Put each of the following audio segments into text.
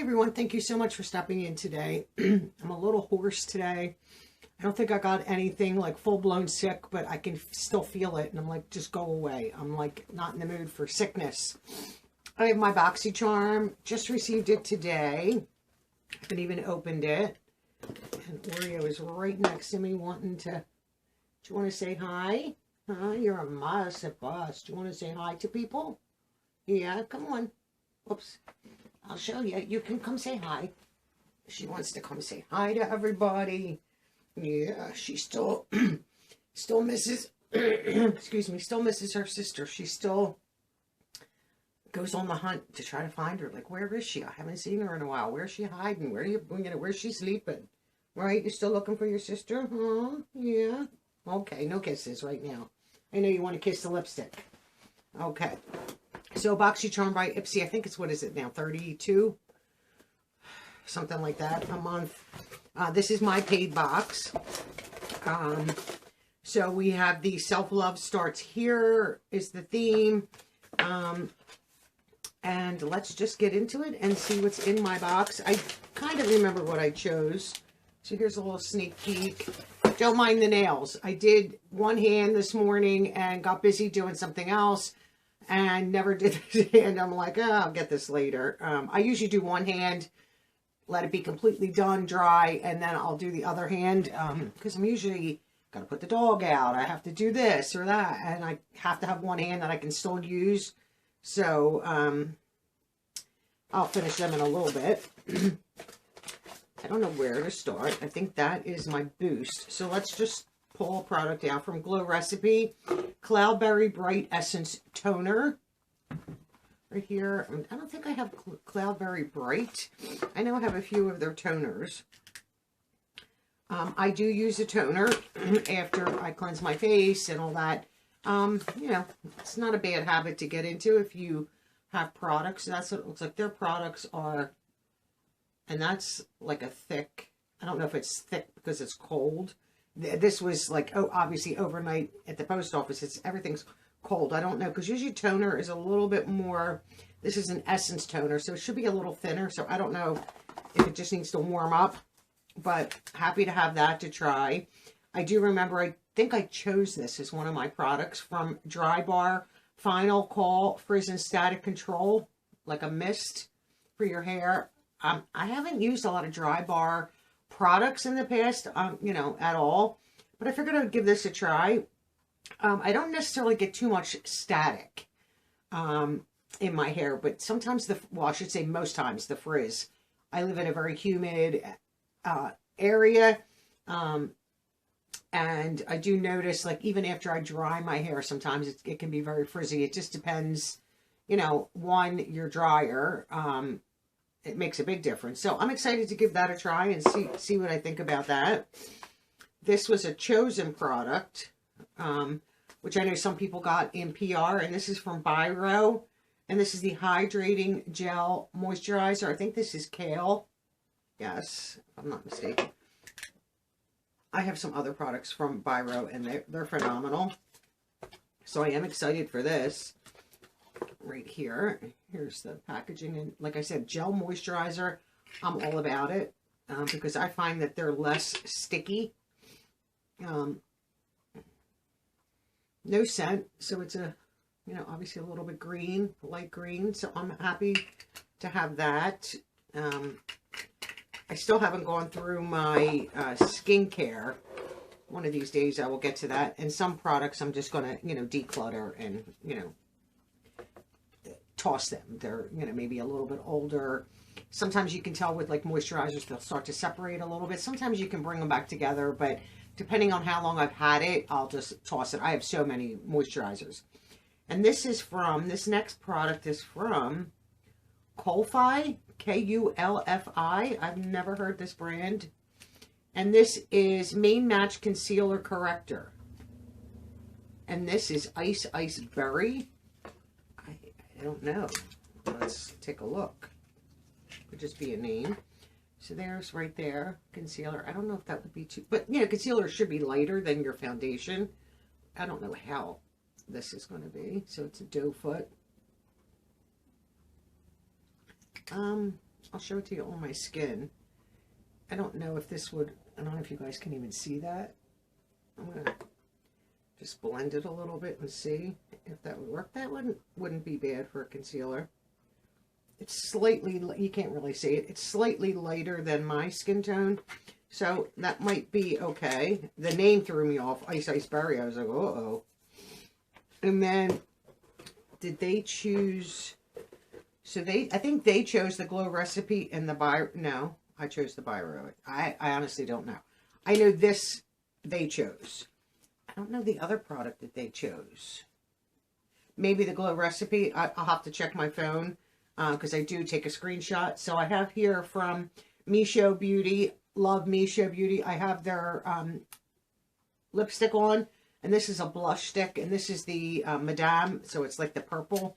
everyone, thank you so much for stopping in today. I'm a little hoarse today. I don't think I got anything like full-blown sick, but I can still feel it, and I'm like, just go away. I'm like not in the mood for sickness. I have my Boxycharm, just received it today. I haven't even opened it. And Oreo is right next to me wanting to, do you want to say hi? Huh? You're a massive boss. Do you want to say hi to people? Yeah, come on. Oops. I'll show you. You can come say hi. She wants to come say hi to everybody. Yeah, she still misses, excuse me, still misses her sister. She still goes on the hunt to try to find her. Like, where is she? I haven't seen her in a while. Where's she hiding? Where's she sleeping? Right? You're still looking for your sister? Huh? Yeah. Okay, no kisses right now. I know you want to kiss the lipstick. Okay. So, Boxycharm by IPSY, I think it's, what is it now, 32? Something like that, a month. This is my paid box. So, we have the self-love starts here is the theme. And let's just get into it and see what's in my box. I kind of remember what I chose. So, here's a little sneak peek. Don't mind the nails. I did one hand this morning and got busy doing something else. And never did this hand. I'm like, oh, I'll get this later. I usually do one hand, let it be completely done, dry, and then I'll do the other hand. Because I'm usually got to put the dog out. I have to do this or that. And I have to have one hand that I can still use. So, I'll finish them in a little bit. I don't know where to start. I think that is my boost. So, let's just pull a product out from Glow Recipe. Cloudberry Bright Essence Toner. Right here. I don't think I have Cloudberry Bright. I know I have a few of their toners. I do use a toner after I cleanse my face and all that. You know, it's not a bad habit to get into if you have products. That's what it looks like. Their products are, and that's like a thick, I don't know if it's thick because it's cold. This was like, oh, obviously overnight at the post office. Everything's cold. I don't know, because usually toner is a little bit more, this is an essence toner, so it should be a little thinner. So I don't know if it just needs to warm up, but happy to have that to try. I do remember, I think I chose this as one of my products from Dry Bar. Final Call Frizz and Static Control, like a mist for your hair. I haven't used a lot of Dry Bar products in the past, you know, at all, but I figured I would give this a try. I don't necessarily get too much static in my hair, but sometimes well, I should say most times the frizz. I live in a very humid area, and I do notice, like, even after I dry my hair, sometimes it can be very frizzy. It just depends, you know, one, your dryer, it makes a big difference. So I'm excited to give that a try and see what I think about that. This was a chosen product, which I know some people got in PR, and this is from Biro, and this is the Hydrating Gel Moisturizer. I think this is Kale. Yes, if I'm not mistaken. I have some other products from Biro, and they're phenomenal. So I am excited for this. Right here, here's the packaging, and like I said, gel moisturizer, I'm all about it, because I find that they're less sticky. No scent, so it's a, you know, obviously a little bit green, light green, so I'm happy to have that. I still haven't gone through my skincare. One of these days I will get to that, and some products I'm just going to, you know, declutter and, you know, toss them. They're, you know, maybe a little bit older. Sometimes you can tell with like moisturizers, they'll start to separate a little bit. Sometimes you can bring them back together, but depending on how long I've had it, I'll just toss it. I have so many moisturizers. And this is from, this next product is from Kulfi, Kulfi. I've never heard this brand. And this is Main Match Concealer Corrector. And this is Ice Berry. I don't know. Let's take a look. Could just be a name. So there's right there, concealer. I don't know if that would be too, but you know, concealer should be lighter than your foundation. I don't know how this is going to be. So it's a doe foot. I'll show it to you on my skin. I don't know if this would, I don't know if you guys can even see that. I'm going to just blend it a little bit and see if that would work. That wouldn't be bad for a concealer. It's slightly, you can't really see it. It's slightly lighter than my skin tone. So that might be okay. The name threw me off. Ice Ice Berry. I was like, uh-oh. And then, did they choose... So I think they chose the Glow Recipe and the no, I chose the Biro. I honestly don't know. I know this they chose. I don't know the other product that they chose. Maybe the Glow Recipe. I'll have to check my phone because I do take a screenshot. So I have here from Misho Beauty. Love Misho Beauty. I have their lipstick on. And this is a blush stick. And this is the Madame. So it's like the purple.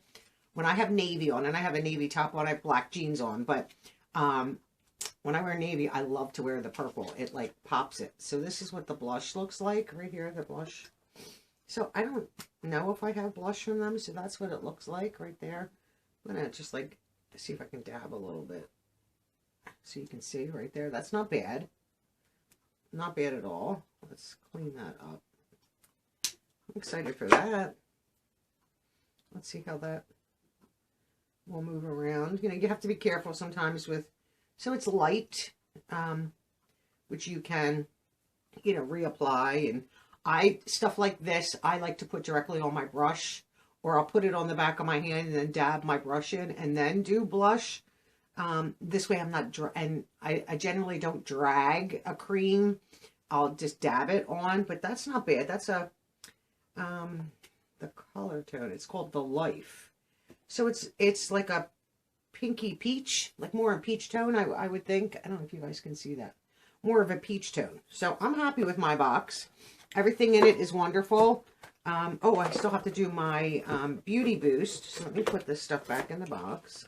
When I have navy on, and I have a navy top on, I have black jeans on, but when I wear navy, I love to wear the purple. It like pops it. So this is what the blush looks like right here, the blush. So I don't know if I have blush from them, so that's what it looks like right there. I'm going to just like see if I can dab a little bit. So you can see right there. That's not bad. Not bad at all. Let's clean that up. I'm excited for that. Let's see how that... We'll move around. You know, you have to be careful sometimes with, so it's light, which you can, you know, reapply. And stuff like this, I like to put directly on my brush, or I'll put it on the back of my hand and then dab my brush in and then do blush. This way I'm not, and I generally don't drag a cream. I'll just dab it on, but that's not bad. That's the color tone. It's called The Life. So it's like a pinky peach, like more a peach tone, I would think. I don't know if you guys can see that. More of a peach tone. So I'm happy with my box. Everything in it is wonderful. Oh, I still have to do my Beauty Boost. So let me put this stuff back in the box.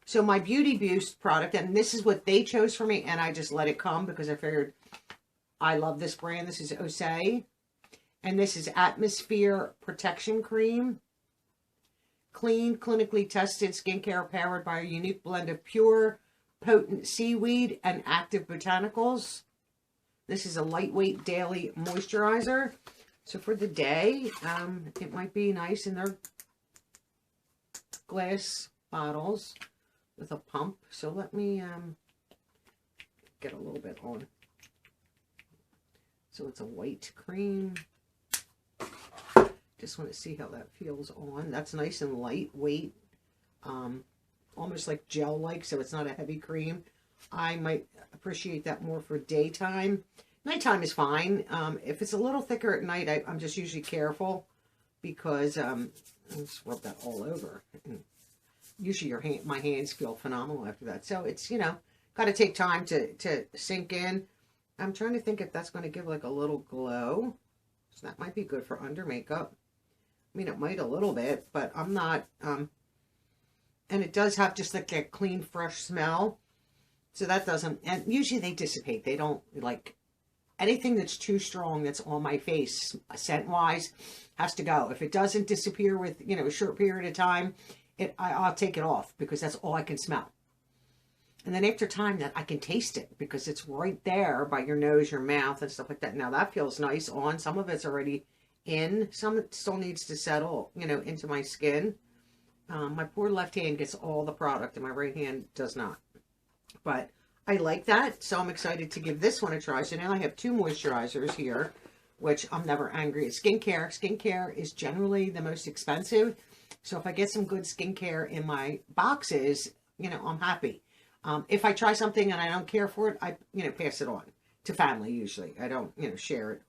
So my Beauty Boost product, and this is what they chose for me, and I just let it come because I figured I love this brand. This is Osei. And this is Atmosphere Protection Cream. Clean, clinically tested skincare powered by a unique blend of pure, potent seaweed and active botanicals. This is a lightweight daily moisturizer. So for the day, it might be nice in their glass bottles with a pump. So let me get a little bit on. So it's a white cream. Just want to see how that feels on. That's nice and lightweight, almost like gel-like, so it's not a heavy cream. I might appreciate that more for daytime. Nighttime is fine. If it's a little thicker at night, I'm just usually careful because I'll just rub that all over. And usually my hands feel phenomenal after that. So it's, you know, got to take time to sink in. I'm trying to think if that's going to give like a little glow. So that might be good for under makeup. I mean, it might a little bit, but I'm not, and it does have just like a clean, fresh smell. So that doesn't, and usually they dissipate. They don't, like, anything that's too strong that's on my face, scent-wise, has to go. If it doesn't disappear with, you know, a short period of time, I'll take it off because that's all I can smell. And then after time, that I can taste it because it's right there by your nose, your mouth, and stuff like that. Now that feels nice on. Some of it's already in. Some still needs to settle, you know, into my skin. My poor left hand gets all the product and my right hand does not. But I like that, so I'm excited to give this one a try. So now I have 2 moisturizers here, which I'm never angry at. Skincare. Skincare is generally the most expensive. So if I get some good skincare in my boxes, you know, I'm happy. If I try something and I don't care for it, I, you know, pass it on to family usually. I don't, you know, share it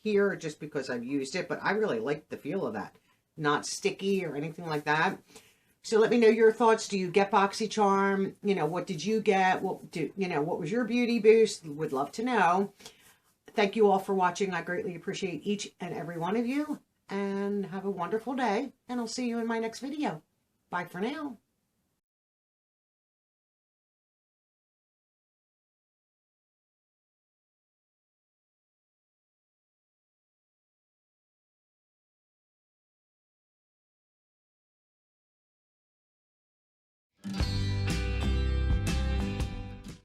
here just because I've used it, but I really like the feel of that. Not sticky or anything like that. So let me know your thoughts. Do you get Boxycharm? You know, what did you get? What was your beauty boost? Would love to know. Thank you all for watching. I greatly appreciate each and every one of you, and have a wonderful day, and I'll see you in my next video. Bye for now.